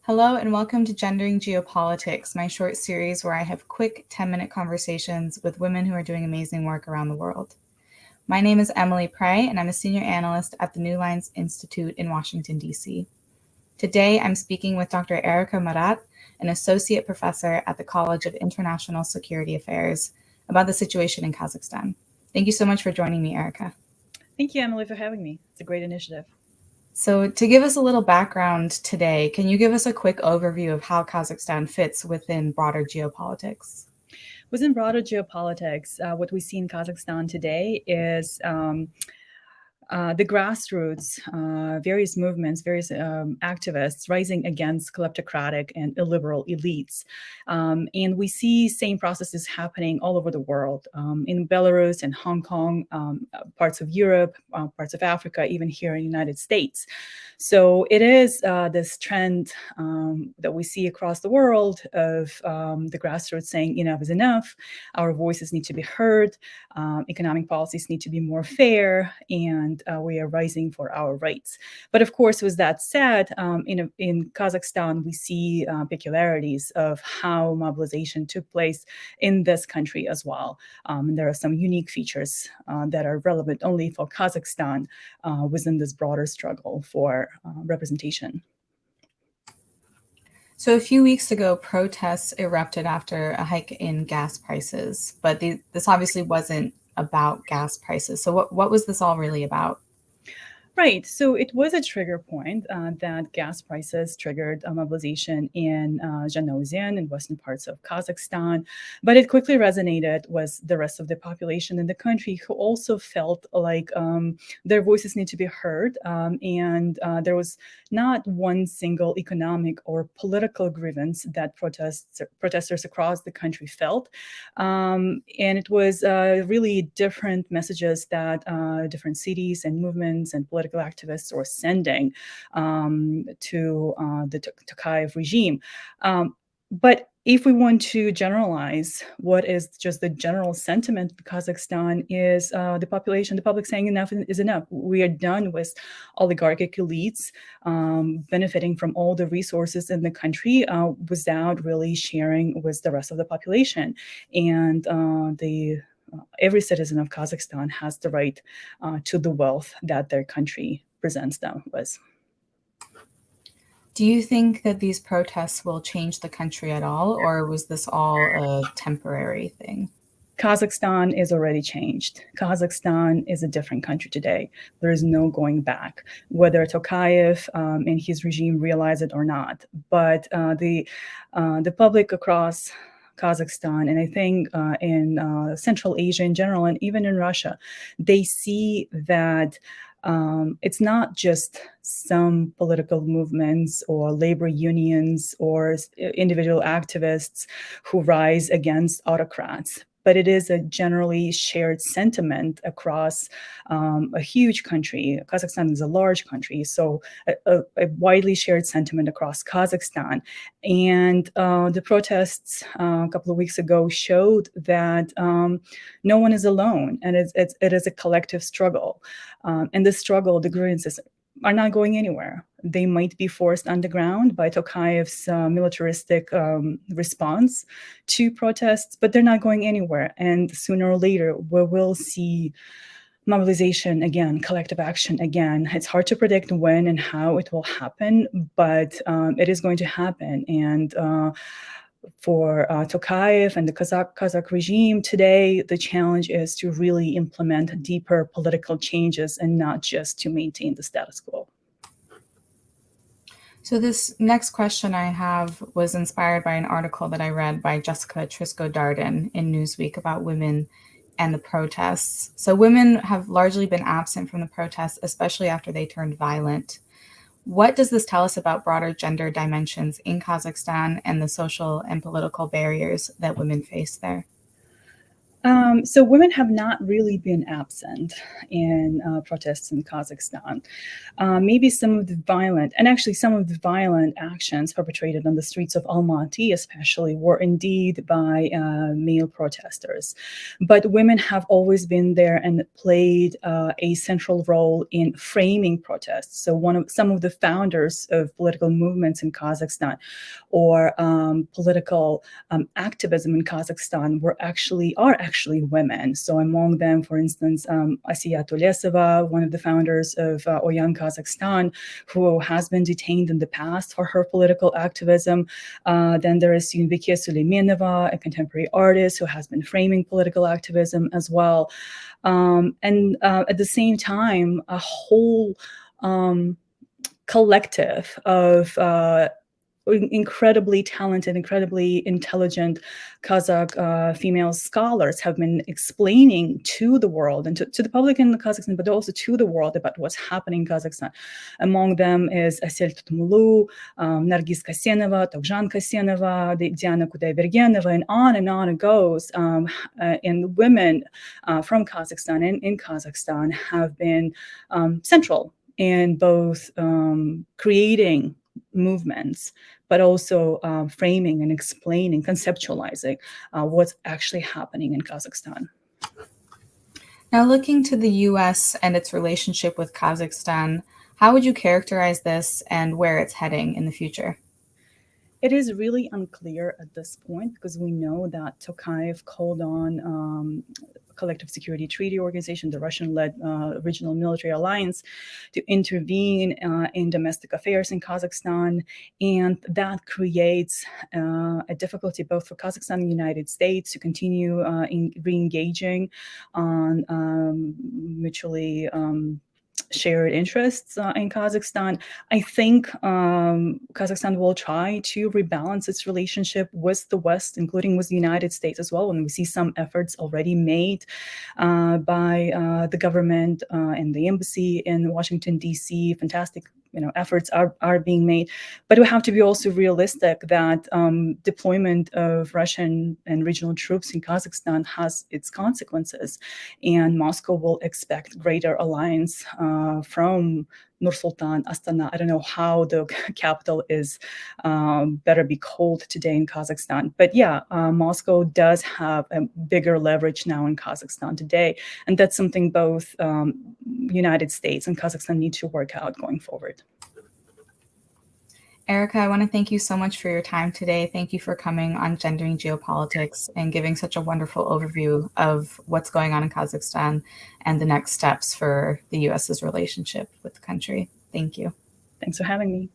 Hello and welcome to Gendering Geopolitics, my short series where I have quick 10-minute conversations with women who are doing amazing work around the world. My name is Emily Prey and I'm a senior analyst at the New Lines Institute in Washington, D.C. Today I'm speaking with Dr. Erica Marat, an associate professor at the College of International Security Affairs, about the situation in Kazakhstan. Thank you so much for joining me, Erica. Thank you, Emily, for having me. It's a great initiative. So, to give us a little background today, can you give us a quick overview of how Kazakhstan fits within broader geopolitics? Within broader geopolitics, what we see in Kazakhstan today is the grassroots, various movements, various activists rising against kleptocratic and illiberal elites. And we see same processes happening all over the world, in Belarus and Hong Kong, parts of Europe, parts of Africa, even here in the United States. So it is this trend that we see across the world of the grassroots saying enough is enough, our voices need to be heard, economic policies need to be more fair, and we are rising for our rights. But of course, with that said, in Kazakhstan, we see peculiarities of how mobilization took place in this country as well. And there are some unique features that are relevant only for Kazakhstan within this broader struggle for representation. So, a few weeks ago, protests erupted after a hike in gas prices, but this obviously wasn't about gas prices. So, what was this all really about? Right. So it was a trigger point that gas prices triggered a mobilization in Zhanaozen in western parts of Kazakhstan. But it quickly resonated with the rest of the population in the country who also felt like their voices need to be heard. And there was not one single economic or political grievance that protesters across the country felt. And it was really different messages that different cities and movements and political activists were sending to the Tokayev regime. But if we want to generalize what is just the general sentiment in Kazakhstan is the population, the public saying enough is enough. We are done with oligarchic elites benefiting from all the resources in the country without really sharing with the rest of the population. And every citizen of Kazakhstan has the right to the wealth that their country presents them with. Do you think that these protests will change the country at all, or was this all a temporary thing? Kazakhstan is already changed. Kazakhstan is a different country today. There is no going back, whether Tokayev and his regime realize it or not. But the public across Kazakhstan, and I think in Central Asia in general, and even in Russia, they see that it's not just some political movements or labor unions or individual activists who rise against autocrats, but it is a generally shared sentiment across a huge country. Kazakhstan is a large country, so a widely shared sentiment across Kazakhstan. And the protests a couple of weeks ago showed that no one is alone, and it is a collective struggle. And the struggle, the grievances are not going anywhere. They might be forced underground by Tokayev's militaristic response to protests, but they're not going anywhere. And sooner or later, we will see mobilization again, collective action again. It's hard to predict when and how it will happen, but it is going to happen. And for Tokayev and the Kazakh regime today, the challenge is to really implement deeper political changes and not just to maintain the status quo. So this next question I have was inspired by an article that I read by Jessica Trisco-Darden in Newsweek about women and the protests. So women have largely been absent from the protests, especially after they turned violent. What does this tell us about broader gender dimensions in Kazakhstan and the social and political barriers that women face there? So women have not really been absent in protests in Kazakhstan. Maybe some of the violent, and actually some of the violent actions perpetrated on the streets of Almaty, especially, were indeed by male protesters. But women have always been there and played a central role in framing protests. So some of the founders of political movements in Kazakhstan, or political activism in Kazakhstan, are actually women. So among them, for instance, Asiya Tolesova, one of the founders of Oyan Kazakhstan, who has been detained in the past for her political activism. Then there is Yunbeke Suleymenova, a contemporary artist who has been framing political activism as well. And at the same time, a whole collective of incredibly talented, incredibly intelligent Kazakh female scholars have been explaining to the world and to the public in Kazakhstan, but also to the world about what's happening in Kazakhstan. Among them is Asel Tutmulu, Nargis Kasenova, Tokjan Kasenova, Diana Kudaibergenova, and on it goes. And women from Kazakhstan and in Kazakhstan have been central in both creating movements, but also framing and explaining, conceptualizing what's actually happening in Kazakhstan. Now, looking to the US and its relationship with Kazakhstan, how would you characterize this and where it's heading in the future? It is really unclear at this point because we know that Tokayev called on Collective Security Treaty Organization, the Russian-led regional military alliance, to intervene in domestic affairs in Kazakhstan, and that creates a difficulty both for Kazakhstan and the United States to continue re-engaging on mutually shared interests in Kazakhstan. I think Kazakhstan will try to rebalance its relationship with the West, including with the United States as well. And we see some efforts already made by the government and the embassy in Washington, D.C. Fantastic efforts are being made. But we have to be also realistic that deployment of Russian and regional troops in Kazakhstan has its consequences. And Moscow will expect greater alliance from Nur-Sultan, Astana. I don't know how the capital is better be called today in Kazakhstan. But yeah, Moscow does have a bigger leverage now in Kazakhstan today. And that's something both United States and Kazakhstan need to work out going forward. Erica, I want to thank you so much for your time today. Thank you for coming on Gendering Geopolitics and giving such a wonderful overview of what's going on in Kazakhstan and the next steps for the US's relationship with the country. Thank you. Thanks for having me.